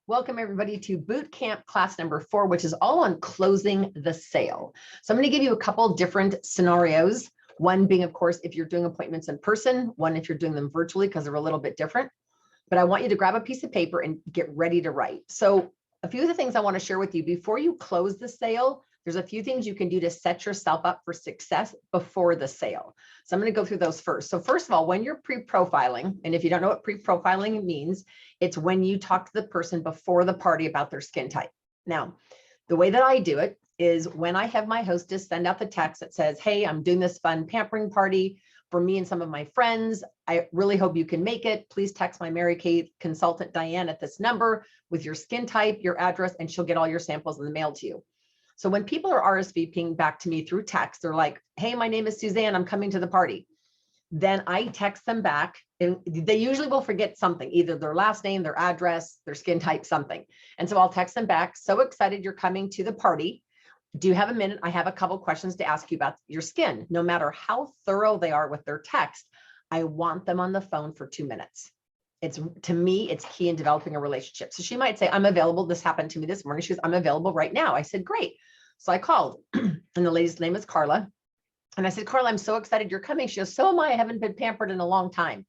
Welcome everybody to Bootcamp class number 4, which is all on closing the sale. So I'm going to give you a couple different scenarios. One being, of course, if you're doing appointments in person, one if you're doing them virtually because they're a little bit different. But I want you to grab a piece of paper and get ready to write. So a few of the things I want to share with you before you close the sale, there's a few things you can do to set yourself up for success before the sale. So I'm going to go through those first. So first of all, when you're pre-profiling, and if you don't know what pre-profiling means, it's when you talk to the person before the party about their skin type. Now, the way that I do it is when I have my hostess send out the text that says, hey, I'm doing this fun pampering party for me and some of my friends. I really hope you can make it. Please text my Mary Kay consultant, Diane, at this number with your skin type, your address, and she'll get all your samples in the mail to you. So when people are RSVPing back to me through text, they're like, hey, my name is Suzanne, I'm coming to the party. Then I text them back, and they usually will forget something, either their last name, their address, their skin type, something. And so I'll text them back, so excited you're coming to the party. Do you have a minute? I have a couple questions to ask you about your skin. No matter how thorough they are with their text, I want them on the phone for 2 minutes. To me, it's key in developing a relationship. So she might say, I'm available. This happened to me this morning. She goes, I'm available right now. I said, great. So I called and the lady's name is Carla. And I said, Carla, I'm so excited you're coming. She goes, so am I. I haven't been pampered in a long time.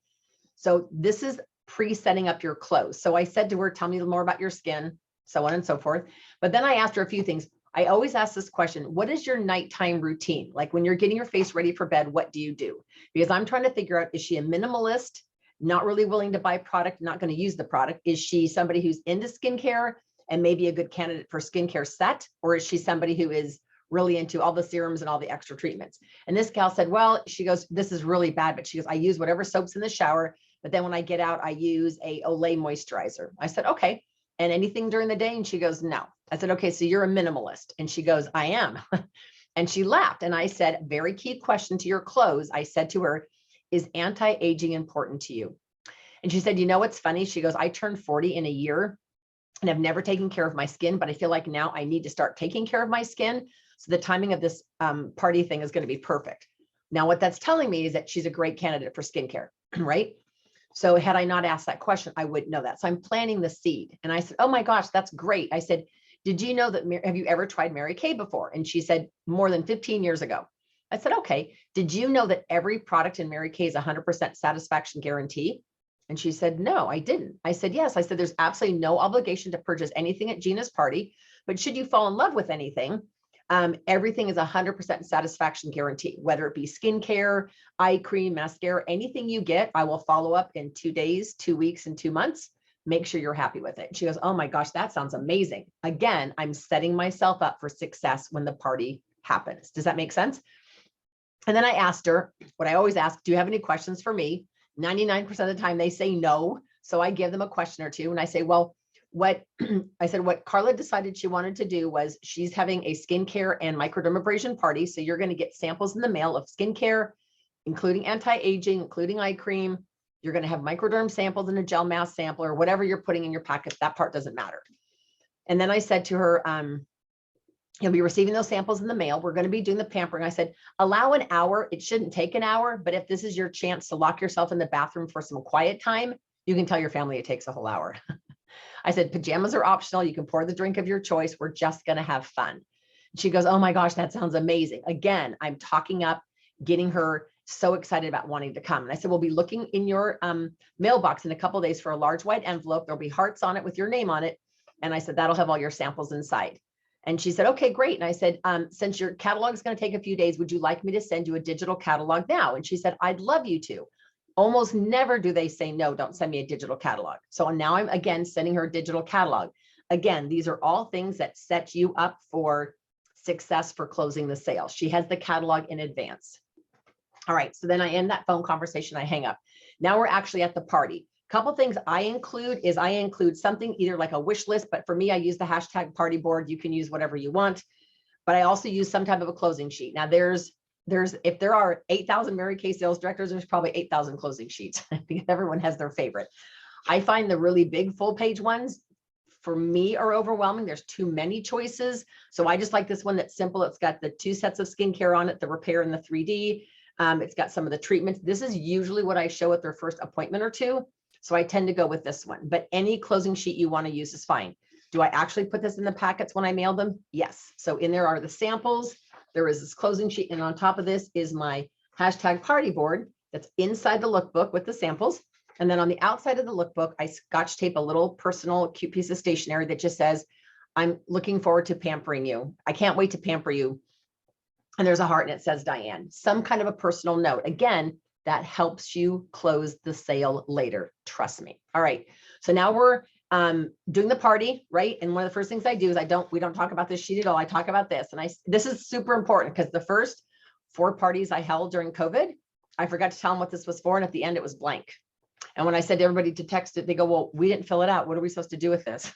So this is pre-setting up your clothes. So I said to her, tell me more about your skin, so on and so forth. But then I asked her a few things. I always ask this question, what is your nighttime routine? Like when you're getting your face ready for bed, what do you do? Because I'm trying to figure out, is she a minimalist, not really willing to buy product, not going to use the product? Is she somebody who's into skincare and maybe a good candidate for skincare set? Or is she somebody who is really into all the serums and all the extra treatments? And this gal said, well, she goes, this is really bad, but she goes, I use whatever soaps in the shower, but then when I get out, I use a Olay moisturizer. I said, okay. And anything during the day? And she goes, no. I said, okay, so you're a minimalist. And she goes, I am. And she laughed. And I said, very key question to your clothes. I said to her, is anti-aging important to you? And she said, you know, what's funny? She goes, I turned 40 in a year and I've never taken care of my skin, but I feel like now I need to start taking care of my skin. So the timing of this party thing is going to be perfect. Now, what that's telling me is that she's a great candidate for skincare, right? So had I not asked that question, I wouldn't know that. So I'm planting the seed. And I said, oh my gosh, that's great. I said, did you know that, have you ever tried Mary Kay before? And she said, more than 15 years ago. I said, okay, did you know that every product in Mary Kay is 100% satisfaction guarantee? And she said, no, I didn't. I said, yes. I said, there's absolutely no obligation to purchase anything at Gina's party, but should you fall in love with anything, everything is 100% satisfaction guarantee, whether it be skincare, eye cream, mascara, anything you get, I will follow up in 2 days, 2 weeks, and 2 months. Make sure you're happy with it. She goes, oh my gosh, that sounds amazing. Again, I'm setting myself up for success when the party happens. Does that make sense? And then I asked her what I always ask, do you have any questions for me? 99% of the time they say no. So I give them a question or two and I say, well, what Carla decided she wanted to do was she's having a skincare and microdermabrasion party. So you're going to get samples in the mail of skincare, including anti-aging, including eye cream. You're going to have microderm samples and a gel mask sample or whatever you're putting in your pocket. That part doesn't matter. And then I said to her, you'll be receiving those samples in the mail. We're going to be doing the pampering. I said, allow an hour. It shouldn't take an hour, but if this is your chance to lock yourself in the bathroom for some quiet time, you can tell your family it takes a whole hour. I said, pajamas are optional. You can pour the drink of your choice. We're just going to have fun. She goes, oh my gosh, that sounds amazing. Again, I'm talking up, getting her so excited about wanting to come. And I said, we'll be looking in your mailbox in a couple of days for a large white envelope. There'll be hearts on it with your name on it. And I said, that'll have all your samples inside. And she said, okay, great. And I said, since your catalog is going to take a few days, would you like me to send you a digital catalog now? And she said, I'd love you to. Almost never do they say, no, don't send me a digital catalog. So now I'm again sending her a digital catalog. Again, these are all things that set you up for success for closing the sale. She has the catalog in advance. All right, so then I end that phone conversation, I hang up. Now we're actually at the party. Couple things I include something either like a wish list, but for me, I use the hashtag party board. You can use whatever you want, but I also use some type of a closing sheet. Now if there are 8,000 Mary Kay sales directors, there's probably 8,000 closing sheets because everyone has their favorite. I find the really big full page ones for me are overwhelming. There's too many choices. So I just like this one that's simple. It's got the 2 sets of skincare on it, the repair and the 3D. It's got some of the treatments. This is usually what I show at their first appointment or two. So I tend to go with this one, but any closing sheet you want to use is fine. Do I actually put this in the packets when I mail them? Yes. So in there are the samples. There is this closing sheet. And on top of this is my hashtag party board that's inside the lookbook with the samples. And then on the outside of the lookbook, I scotch tape a little personal cute piece of stationery that just says, I'm looking forward to pampering you. I can't wait to pamper you. And there's a heart and it says Diane, some kind of a personal note. Again, that helps you close the sale later. Trust me. All right. So now we're doing the party, right? And one of the first things I do is we don't talk about this sheet at all. I talk about this. And this is super important because the first 4 parties I held during COVID, I forgot to tell them what this was for. And at the end, it was blank. And when I said to everybody to text it, they go, well, we didn't fill it out. What are we supposed to do with this?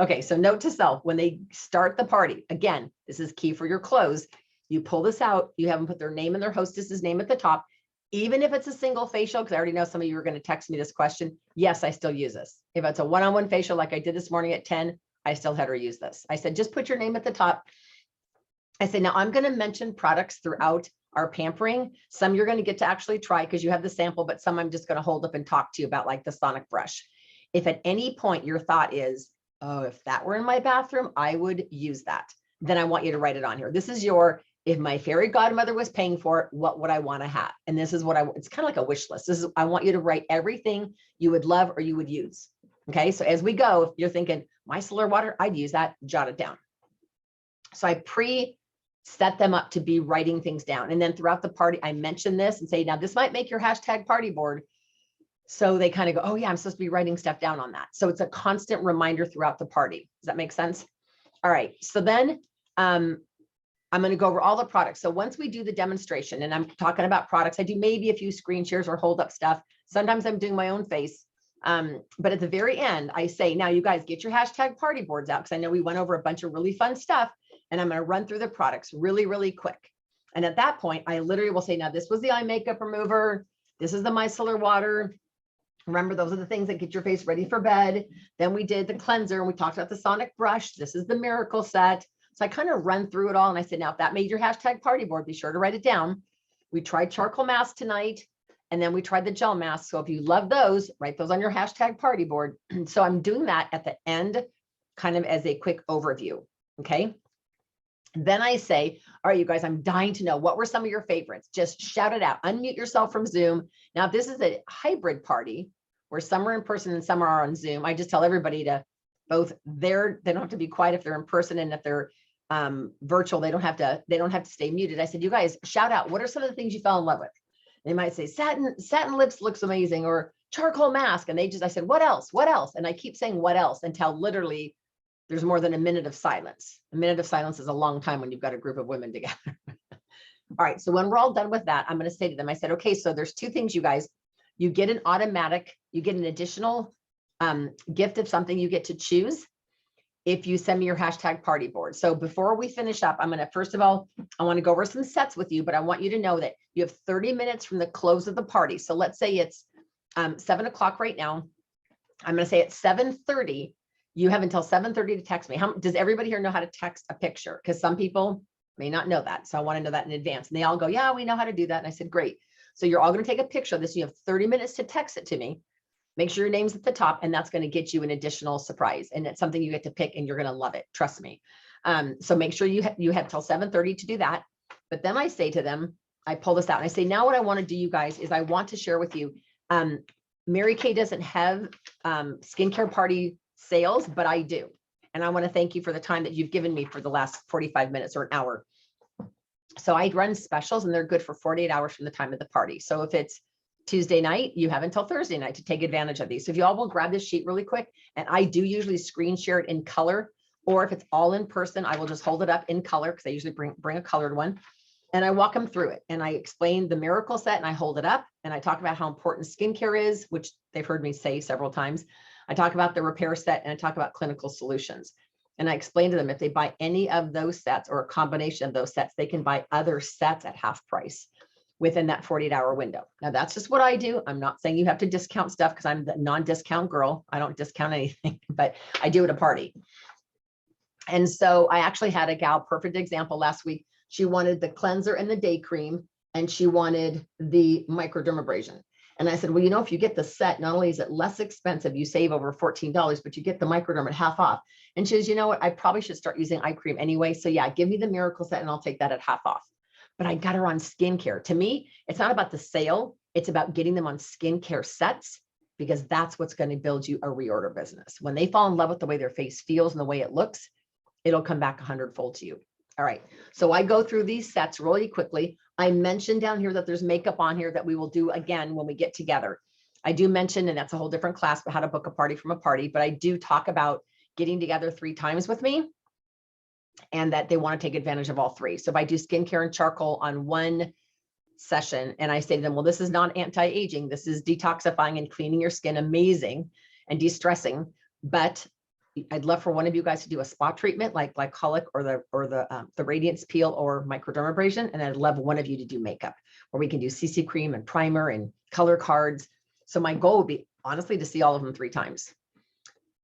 Okay, so note to self, when they start the party, again, this is key for your close. You pull this out, you have them put their name and their hostess's name at the top. Even if it's a single facial, because I already know some of you are going to text me this question. Yes, I still use this. If it's a one-on-one facial, like I did this morning at 10, I still had her use this. I said, just put your name at the top. I said, now I'm going to mention products throughout our pampering. Some you're going to get to actually try because you have the sample, but some I'm just going to hold up and talk to you about, like the sonic brush. If at any point your thought is, oh, if that were in my bathroom, I would use that, then I want you to write it on here. This is your, if my fairy godmother was paying for it, what would I want to have? And this is what it's kind of like a wish list. This is, I want you to write everything you would love or you would use. Okay. So as we go, if you're thinking micellar water, I'd use that, jot it down. So I set them up to be writing things down. And then throughout the party, I mention this and say, now this might make your hashtag party board. So they kind of go, oh yeah, I'm supposed to be writing stuff down on that. So it's a constant reminder throughout the party. Does that make sense? All right. So then I'm going to go over all the products. So once we do the demonstration and I'm talking about products, I do maybe a few screen shares or hold up stuff. Sometimes I'm doing my own face. But at the very end, I say, now you guys get your hashtag party boards out. Cause I know we went over a bunch of really fun stuff and I'm going to run through the products really, really quick. And at that point, I literally will say, now this was the eye makeup remover. This is the micellar water. Remember, those are the things that get your face ready for bed. Then we did the cleanser and we talked about the sonic brush. This is the miracle set. So I kind of run through it all. And I said, now, if that made your hashtag party board, be sure to write it down. We tried charcoal mask tonight, and then we tried the gel mask. So if you love those, write those on your hashtag party board. So I'm doing that at the end, kind of as a quick overview. Okay. Then I say, all right, you guys, I'm dying to know, what were some of your favorites? Just shout it out, unmute yourself from Zoom. Now, if this is a hybrid party where some are in person and some are on Zoom, I just tell everybody to they don't have to be quiet if they're in person, and if they're virtual, they don't have to stay muted. I said, you guys shout out, what are some of the things you fell in love with? They might say satin lips looks amazing, or charcoal mask. And I said, what else? What else? And I keep saying what else until literally there's more than a minute of silence. A minute of silence is a long time when you've got a group of women together. All right. So when we're all done with that, I'm going to say to them, I said, okay, so there's 2 things, you guys. You get an additional gift of something you get to choose if you send me your hashtag party board. So before we finish up, I'm going to, first of all, I want to go over some sets with you, but I want you to know that you have 30 minutes from the close of the party. So let's say it's 7 o'clock right now. I'm going to say at 7:30, you have until 7:30 to text me. Does everybody here know how to text a picture? Because some people may not know that. So I want to know that in advance. And they all go, yeah, we know how to do that. And I said, great. So you're all going to take a picture of this. You have 30 minutes to text it to me. Make sure your name's at the top, and that's going to get you an additional surprise. And it's something you get to pick, and you're going to love it. Trust me. So make sure you have till 7:30 to do that. But then I say to them, I pull this out and I say, now what I want to do, you guys, is I want to share with you. Mary Kay doesn't have skincare party sales, but I do. And I want to thank you for the time that you've given me for the last 45 minutes or an hour. So I run specials, and they're good for 48 hours from the time of the party. So if it's Tuesday night, you have until Thursday night to take advantage of these. So if you all will grab this sheet really quick, and I do usually screen share it in color, or if it's all in person, I will just hold it up in color, because I usually bring a colored one, and I walk them through it. And I explain the miracle set, and I hold it up, and I talk about how important skincare is, which they've heard me say several times. I talk about the repair set, and I talk about clinical solutions. And I explain to them, if they buy any of those sets or a combination of those sets, they can buy other sets at half price within that 48-hour window. Now, that's just what I do. I'm not saying you have to discount stuff, because I'm the non-discount girl. I don't discount anything, but I do at a party. And so I actually had a gal, perfect example last week. She wanted the cleanser and the day cream, and she wanted the microdermabrasion. And I said, well, you know, if you get the set, not only is it less expensive, you save over $14, but you get the microderm at half off. And she says, you know what, I probably should start using eye cream anyway. So yeah, give me the miracle set and I'll take that at half off. But I got her on skincare. To me, it's not about the sale. It's about getting them on skincare sets, because that's what's going to build you a reorder business. When they fall in love with the way their face feels and the way it looks, it'll come back 100-fold to you. All right. So I go through these sets really quickly. I mentioned down here that there's makeup on here that we will do again when we get together. I do mention, and that's a whole different class, but how to book a party from a party, but I do talk about getting together 3 times with me, and that they want to take advantage of all 3. So if I do skincare and charcoal on one session, and I say to them, well, this is not anti-aging, this is detoxifying and cleaning your skin, amazing and de-stressing, but I'd love for one of you guys to do a spot treatment like glycolic or the radiance peel or microdermabrasion, and I'd love one of you to do makeup, where we can do CC cream and primer and color cards. So my goal would be honestly to see all of them 3 times.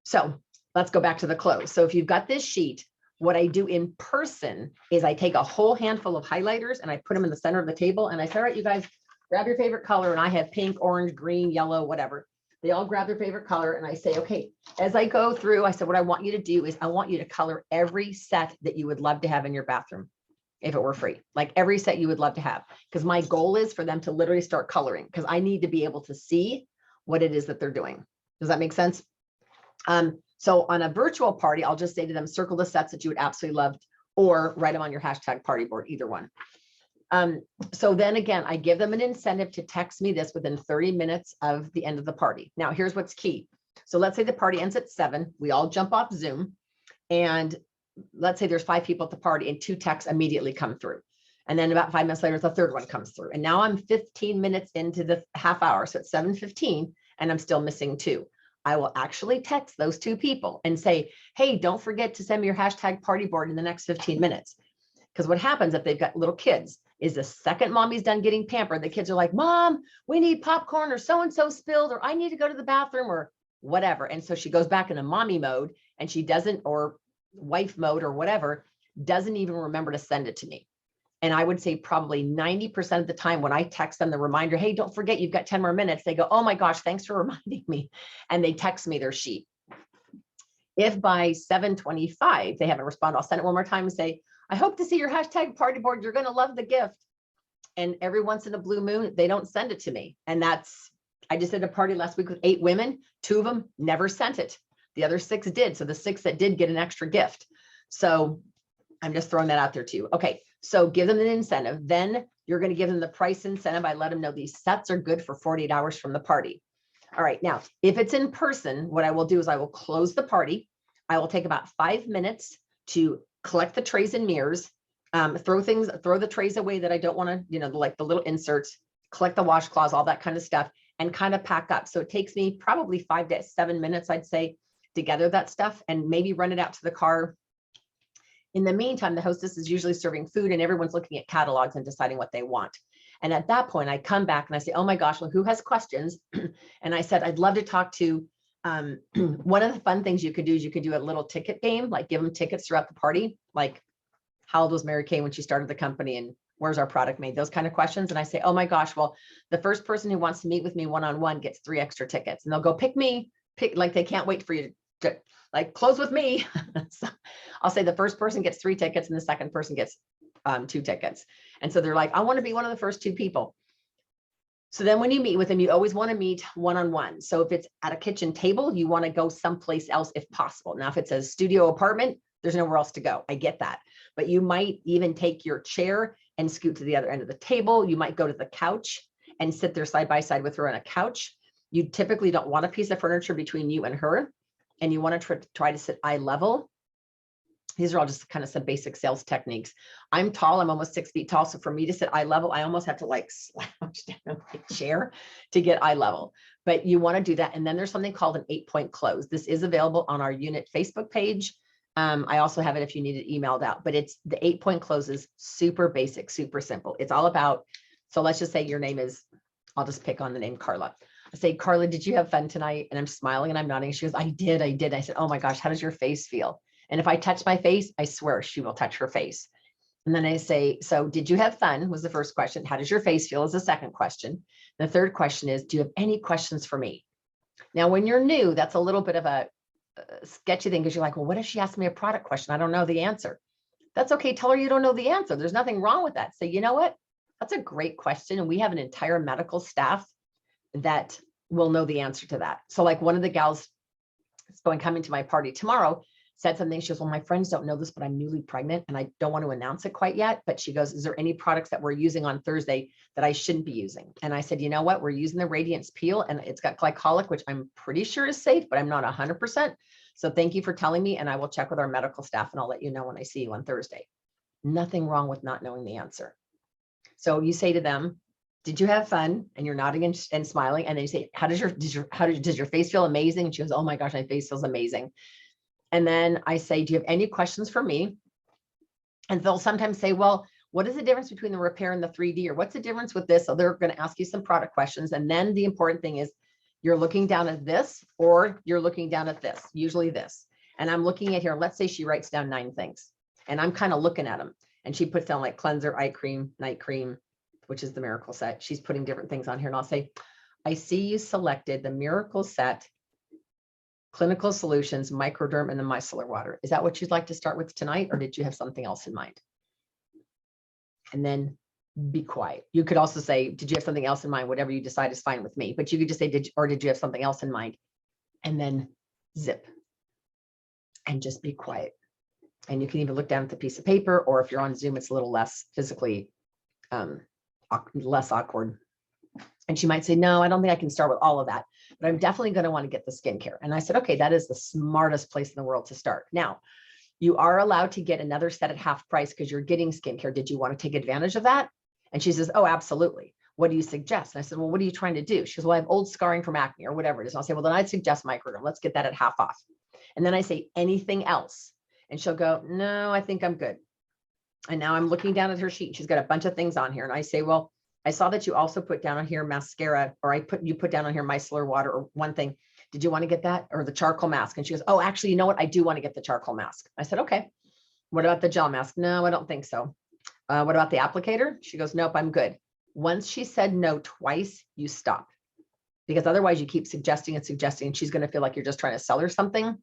So let's go back to the close. So if you've got this sheet, what I do in person is I take a whole handful of highlighters and I put them in the center of the table, and I say, all right, you guys grab your favorite color, and I have pink, orange, green, yellow, whatever. They all grab their favorite color, and I say, okay, as I go through, I said, what I want you to do is I want you to color every set that you would love to have in your bathroom if it were free, like every set you would love to have, because my goal is for them to literally start coloring, because I need to be able to see what it is that they're doing. Does that make sense? So on a virtual party, I'll just say to them, circle the sets that you would absolutely love, or write them on your hashtag party board, either one. So then again, I give them an incentive to text me this within 30 minutes of the end of the party. Now, here's what's key. So let's say the party ends at 7, we all jump off Zoom, and let's say there's 5 people at the party and 2 texts immediately come through. And then about 5 minutes later, the third one comes through. And now I'm 15 minutes into the half hour. So it's 7:15 and I'm still missing 2. I will actually text those 2 people and say, hey, don't forget to send me your hashtag party board in the next 15 minutes. Because what happens if they've got little kids is the second mommy's done getting pampered, the kids are like, Mom, we need popcorn, or so-and-so spilled, or I need to go to the bathroom, or whatever. And so she goes back into mommy mode, and she doesn't, or wife mode or whatever, doesn't even remember to send it to me. And I would say probably 90% of the time when I text them the reminder, hey, don't forget, you've got 10 more minutes. They go, oh my gosh, thanks for reminding me. And they text me their sheet. If by 7:25 they haven't responded, I'll send it one more time and say, I hope to see your hashtag party board. You're going to love the gift. And every once in a blue moon, they don't send it to me. And I just did a party last week with 8 women. 2 of them never sent it. The other 6 did. So the 6 that did get an extra gift. So I'm just throwing that out there too. Okay. So give them an incentive. Then you're going to give them the price incentive. I let them know these sets are good for 48 hours from the party. All right. Now, if it's in person, what I will do is I will close the party. I will take about 5 minutes to collect the trays and mirrors, throw the trays away that I don't want to, like the little inserts, collect the washcloths, all that kind of stuff, and kind of pack up. So it takes me probably 5 to 7 minutes, I'd say, to gather that stuff and maybe run it out to the car. In the meantime, the hostess is usually serving food and everyone's looking at catalogs and deciding what they want. And at that point, I come back and I say, oh my gosh, well, who has questions? And I said, I'd love to talk to, one of the fun things you could do is you could do a little ticket game, like give them tickets throughout the party. Like, how old was Mary Kay when she started the company, and where's our product made? Those kind of questions. And I say, oh my gosh, well, the first person who wants to meet with me one-on-one gets 3 extra tickets, and they'll go pick me, like they can't wait for you to like close with me. So I'll say the first person gets 3 tickets and the second person gets 2 tickets. And so they're like, I want to be one of the first 2 people. So then when you meet with them, you always want to meet one-on-one. So if it's at a kitchen table, you want to go someplace else if possible. Now, if it's a studio apartment, there's nowhere else to go. I get that. But you might even take your chair and scoot to the other end of the table. You might go to the couch and sit there side by side with her on a couch. You typically don't want a piece of furniture between you and her, and you want to try to sit eye level. These are all just kind of some basic sales techniques. I'm tall, I'm almost 6 feet tall. So for me to sit eye level, I almost have to like slouch down my chair to get eye level. But you want to do that. And then there's something called an 8-point close. This is available on our unit Facebook page. I also have it if you need it emailed out, but it's the 8-point close is super basic, super simple. It's all about, so let's just say your name is, I'll just pick on the name Carla. I say, Carla, did you have fun tonight? And I'm smiling and I'm nodding. She goes, I did. I said, oh my gosh, how does your face feel? And if I touch my face, I swear she will touch her face. And then I say, so did you have fun was the first question. How does your face feel is the second question. The third question is, do you have any questions for me? Now, when you're new, that's a little bit of a sketchy thing because you're like, well, what if she asked me a product question? I don't know the answer. That's okay. Tell her you don't know the answer. There's nothing wrong with that. So you know what? That's a great question. And we have an entire medical staff that will know the answer to that. So like one of the gals that's coming to my party tomorrow said something. She goes, well, my friends don't know this, but I'm newly pregnant and I don't want to announce it quite yet. But she goes, is there any products that we're using on Thursday that I shouldn't be using? And I said, you know what? We're using the Radiance Peel and it's got glycolic, which I'm pretty sure is safe, but I'm not 100%. So thank you for telling me. And I will check with our medical staff and I'll let you know when I see you on Thursday. Nothing wrong with not knowing the answer. So you say to them, did you have fun? And you're nodding and smiling. And then you say, does your face feel amazing? And she goes, oh my gosh, my face feels amazing. And then I say, do you have any questions for me? And they'll sometimes say, well, what is the difference between the repair and the 3D? Or what's the difference with this? So they're going to ask you some product questions. And then the important thing is you're looking down at this, or you're looking down at this, usually this. And I'm looking at here, let's say she writes down 9 things and I'm kind of looking at them and she puts down like cleanser, eye cream, night cream, which is the Miracle Set. She's putting different things on here. And I'll say, I see you selected the Miracle Set, Clinical Solutions, Microderm, and the Micellar Water. Is that what you'd like to start with tonight, or did you have something else in mind? And then be quiet. You could also say, did you have something else in mind? Whatever you decide is fine with me. But you could just say, did you have something else in mind? And then zip. And just be quiet. And you can even look down at the piece of paper, or if you're on Zoom, it's a little less physically, less awkward. And she might say, no, I don't think I can start with all of that, but I'm definitely going to want to get the skincare. And I said, okay, that is the smartest place in the world to start. Now, you are allowed to get another set at half price because you're getting skincare. Did you want to take advantage of that? And she says, oh, absolutely. What do you suggest? And I said, well, what are you trying to do? She goes, well, I have old scarring from acne or whatever it is. And I'll say, well, then I'd suggest Microderm. Let's get that at half off. And then I say, anything else? And she'll go, no, I think I'm good. And now I'm looking down at her sheet. She's got a bunch of things on here. And I say, well, I saw that you also put down on here mascara, or you put down on here micellar water or one thing. Did you want to get that, or the charcoal mask? And she goes, oh, actually, you know what? I do want to get the charcoal mask. I said, okay. What about the gel mask? No, I don't think so. What about the applicator? She goes, nope, I'm good. Once she said no twice, you stop, because otherwise you keep suggesting and suggesting, and she's going to feel like you're just trying to sell her something.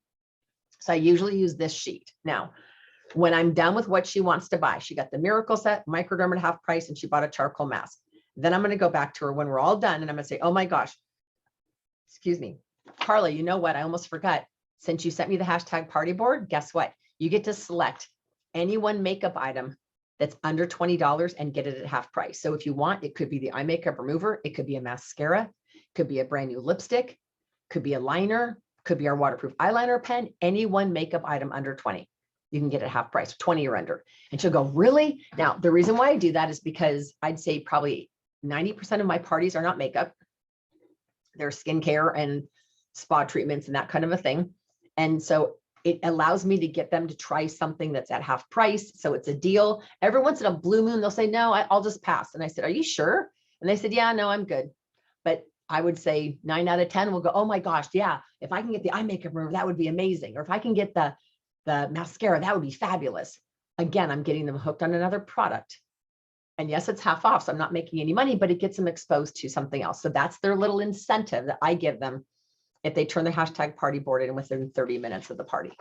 So I usually use this sheet. Now, when I'm done with what she wants to buy, she got the Miracle Set, Microderm at half price, and she bought a charcoal mask. Then I'm going to go back to her when we're all done, and I'm going to say, oh my gosh, excuse me, Carla, you know what? I almost forgot. Since you sent me the hashtag party board, guess what? You get to select any one makeup item that's under $20 and get it at half price. So if you want, it could be the eye makeup remover. It could be a mascara, it could be a brand new lipstick, could be a liner, could be our waterproof eyeliner pen, any one makeup item under 20. You can get it at half price, 20 or under. And she'll go, really? Now, the reason why I do that is because I'd say probably 90% of my parties are not makeup. They're skincare and spa treatments and that kind of a thing. And so it allows me to get them to try something that's at half price. So it's a deal. Every once in a blue moon, they'll say, no, I'll just pass. And I said, are you sure? And they said, yeah, no, I'm good. But I would say 9 out of 10 will go, oh my gosh, yeah, if I can get the eye makeup remover, that would be amazing. Or if I can get the mascara, that would be fabulous. Again, I'm getting them hooked on another product. And yes, it's half off, so I'm not making any money, but it gets them exposed to something else. So that's their little incentive that I give them if they turn the hashtag party board in within 30 minutes of the party.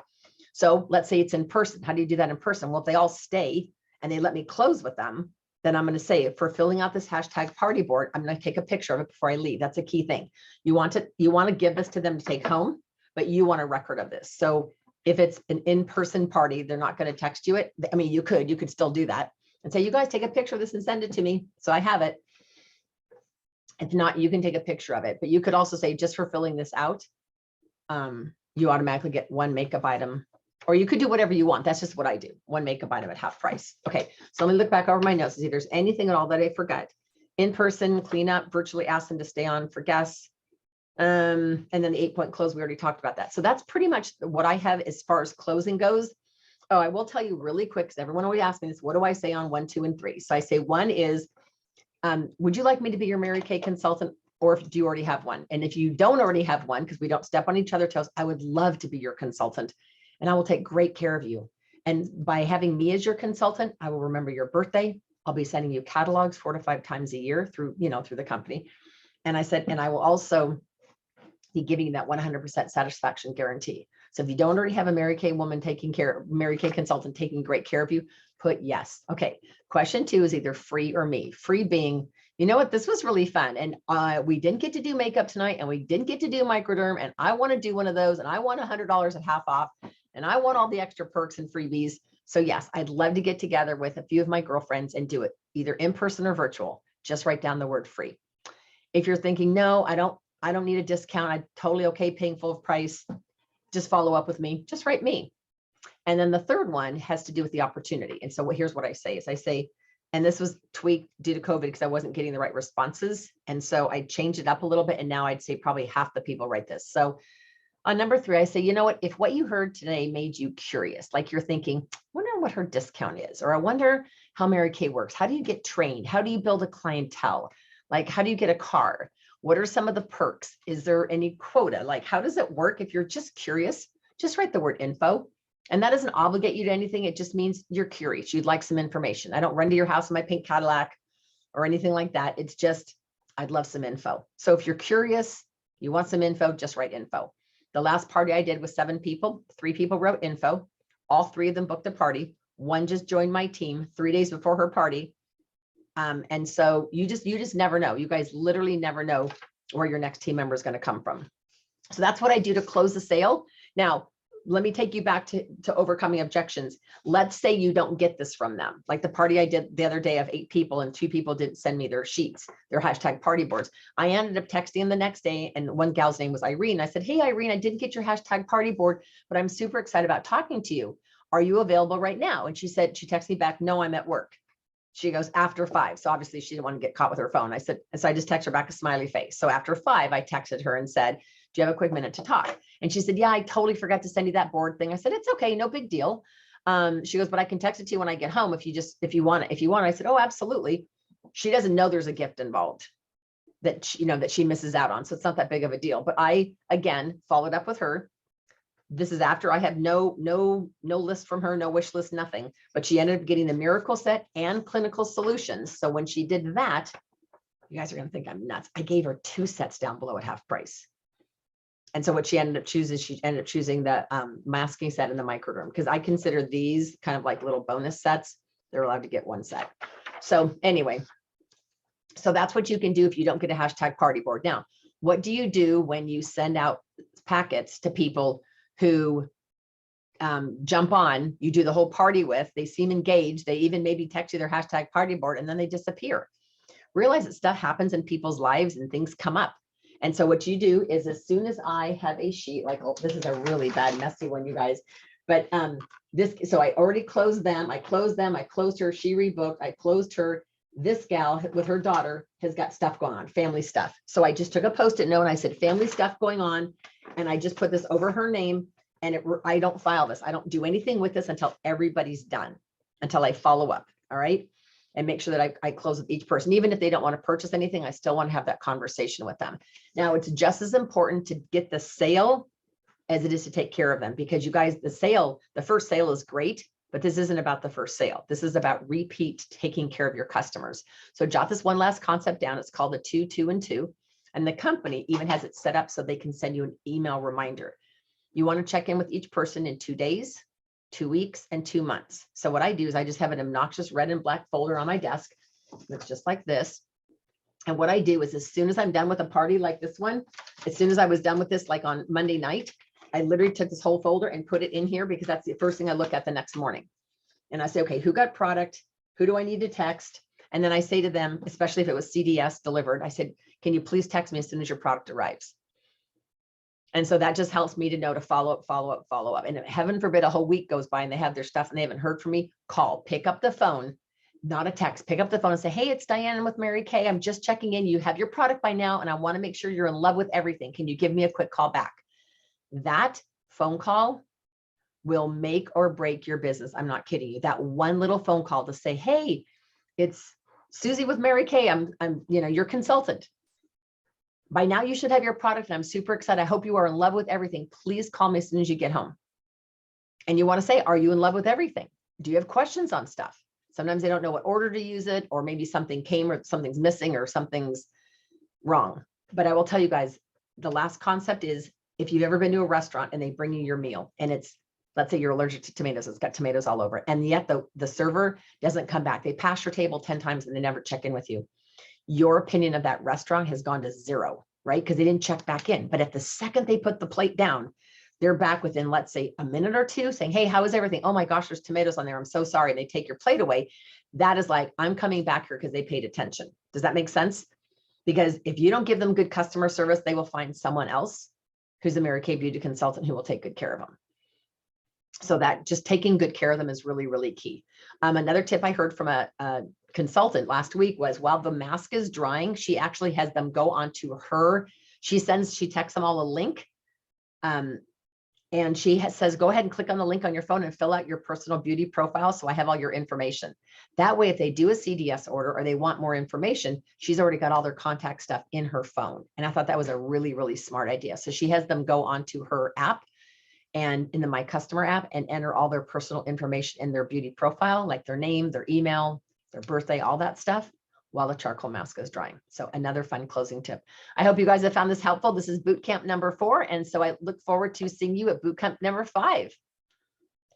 So let's say it's in person. How do you do that in person? Well, if they all stay and they let me close with them, then I'm going to say, for filling out this hashtag party board, I'm going to take a picture of it before I leave. That's a key thing. You want to give this to them to take home, but you want a record of this. So if it's an in-person party, they're not going to text you it. I mean, you could still do that and say, you guys take a picture of this and send it to me, so I have it. If not, you can take a picture of it, but you could also say, just for filling this out, you automatically get one makeup item, or you could do whatever you want. That's just what I do. One makeup item at half price. Okay, so let me look back over my notes and see if there's anything at all that I forgot. In-person cleanup, virtually ask them to stay on for guests. And then the 8-point close, we already talked about that. So that's pretty much what I have as far as closing goes. Oh, I will tell you really quick, because everyone always asks me this, what do I say on 1, 2, and 3? So I say 1 is, would you like me to be your Mary Kay consultant, or do you already have one? And if you don't already have one, because we don't step on each other's toes, I would love to be your consultant, and I will take great care of you. And by having me as your consultant, I will remember your birthday. I'll be sending you catalogs 4 to 5 times a year through, through the company. And I said, and I will also be giving you that 100% satisfaction guarantee. So if you don't already have a Mary Kay woman Mary Kay consultant taking great care of you, put yes. Okay. Question 2 is either free or me. Free being, you know what, this was really fun. And we didn't get to do makeup tonight, and we didn't get to do microderm, and I want to do one of those, and I want $100 at half off, and I want all the extra perks and freebies. So yes, I'd love to get together with a few of my girlfriends and do it either in person or virtual. Just write down the word free. If you're thinking, no, I don't need a discount, I'm totally okay paying full price, just follow up with me, just write me. And then the third one has to do with the opportunity. And so here's what I say is I say, and this was tweaked due to COVID because I wasn't getting the right responses. And so I changed it up a little bit. And now I'd say probably half the people write this. So on number 3, I say, you know what, if what you heard today made you curious, like you're thinking, I wonder what her discount is, or I wonder how Mary Kay works. How do you get trained? How do you build a clientele? Like, how do you get a car? What are some of the perks? Is there any quota? Like, how does it work? If you're just curious, just write the word info. And that doesn't obligate you to anything. It just means you're curious. You'd like some information. I don't run to your house in my pink Cadillac or anything like that. It's just, I'd love some info. So if you're curious, you want some info, just write info. The last party I did was 7 people. 3 people wrote info. All 3 of them booked a party. 1 just joined my team 3 days before her party. And so you just never know. You guys literally never know where your next team member is going to come from. So that's what I do to close the sale. Now, let me take you back to overcoming objections. Let's say you don't get this from them. Like the party I did the other day of 8 people, and 2 people didn't send me their sheets, their hashtag party boards. I ended up texting the next day, and one gal's name was Irene. I said, hey, Irene, I didn't get your hashtag party board, but I'm super excited about talking to you. Are you available right now? And she texted me back, no, I'm at work. She goes, after 5. So obviously she didn't want to get caught with her phone. I said, and so I just texted her back a smiley face. So after 5, I texted her and said, do you have a quick minute to talk? And she said, yeah, I totally forgot to send you that board thing. I said, it's okay, no big deal. She goes, but I can text it to you when I get home if you want it. I said, oh, absolutely. She doesn't know there's a gift involved that she misses out on. So it's not that big of a deal. But I, again, followed up with her. This is after I had no list from her, no wish list, nothing, but she ended up getting the miracle set and clinical solutions. So when she did that, you guys are going to think I'm nuts. I gave her 2 sets down below at half price. And so what she ended up choosing the masking set and the microderm, because I consider these kind of like little bonus sets. They're allowed to get 1 set. So anyway, so that's what you can do if you don't get a hashtag party board. Now, what do you do when you send out packets to people who jump on, you do the whole party with, they seem engaged, they even maybe text you their hashtag party board, and then they disappear? Realize that stuff happens in people's lives and things come up. And so what you do is, as soon as I have a sheet, like, oh, this is a really bad, messy one, you guys, but so I already closed them. I closed her, she rebooked, I closed her. This gal with her daughter has got stuff going on, family stuff. So I just took a Post-it note and I said, family stuff going on. And I just put this over her name, and I don't file this. I don't do anything with this until everybody's done, until I follow up. All right. And make sure that I close with each person. Even if they don't want to purchase anything, I still want to have that conversation with them. Now, it's just as important to get the sale as it is to take care of them, because you guys, the first sale is great, but this isn't about the first sale. This is about repeat taking care of your customers. So jot this one last concept down. It's called the 2, 2, and 2. And the company even has it set up so they can send you an email reminder. You want to check in with each person in 2 days, 2 weeks, and 2 months. So what I do is I just have an obnoxious red and black folder on my desk. It's just like this. And what I do is, as soon as I'm done with a party like this one, as soon as I was done with this, like on Monday night, I literally took this whole folder and put it in here, because that's the first thing I look at the next morning. And I say, okay, who got product? Who do I need to text? And then I say to them, especially if it was CDS delivered, I said, can you please text me as soon as your product arrives? And so that just helps me to know to follow up. And heaven forbid a whole week goes by and they have their stuff and they haven't heard from me. Call, pick up the phone, not a text, pick up the phone and say, hey, it's Diane with Mary Kay. I'm just checking in. You have your product by now, and I want to make sure you're in love with everything. Can you give me a quick call back? That phone call will make or break your business. I'm not kidding you. That one little phone call to say, hey, it's Susie with Mary Kay. I'm your consultant. By now you should have your product, and I'm super excited. I hope you are in love with everything. Please call me as soon as you get home. And you want to say, are you in love with everything? Do you have questions on stuff? Sometimes they don't know what order to use it, or maybe something came or something's missing or something's wrong. But I will tell you guys, the last concept is, if you've ever been to a restaurant and they bring you your meal and it's, let's say you're allergic to tomatoes, it's got tomatoes all over it, and yet the server doesn't come back. They pass your table 10 times and they never check in with you. Your opinion of that restaurant has gone to zero, right? Because they didn't check back in. But at the second they put the plate down, they're back within, let's say, a minute or two saying, hey, how is everything? Oh my gosh, there's tomatoes on there. I'm so sorry. And they take your plate away. That is like, I'm coming back here because they paid attention. Does that make sense? Because if you don't give them good customer service, they will find someone else who's a Mary Kay beauty consultant who will take good care of them. So that just taking good care of them is really, really key. Another tip I heard from a consultant last week was, while the mask is drying, she actually has them go onto her. She texts them all a link. And she says, go ahead and click on the link on your phone and fill out your personal beauty profile. So I have all your information. That way, if they do a CDS order or they want more information, she's already got all their contact stuff in her phone. And I thought that was a really, really smart idea. So she has them go onto her app and in the My Customer app and enter all their personal information in their beauty profile, like their name, their email, their birthday, all that stuff, while the charcoal mask is drying. So another fun closing tip. I hope you guys have found this helpful. This is bootcamp number 4. And so I look forward to seeing you at bootcamp number 5.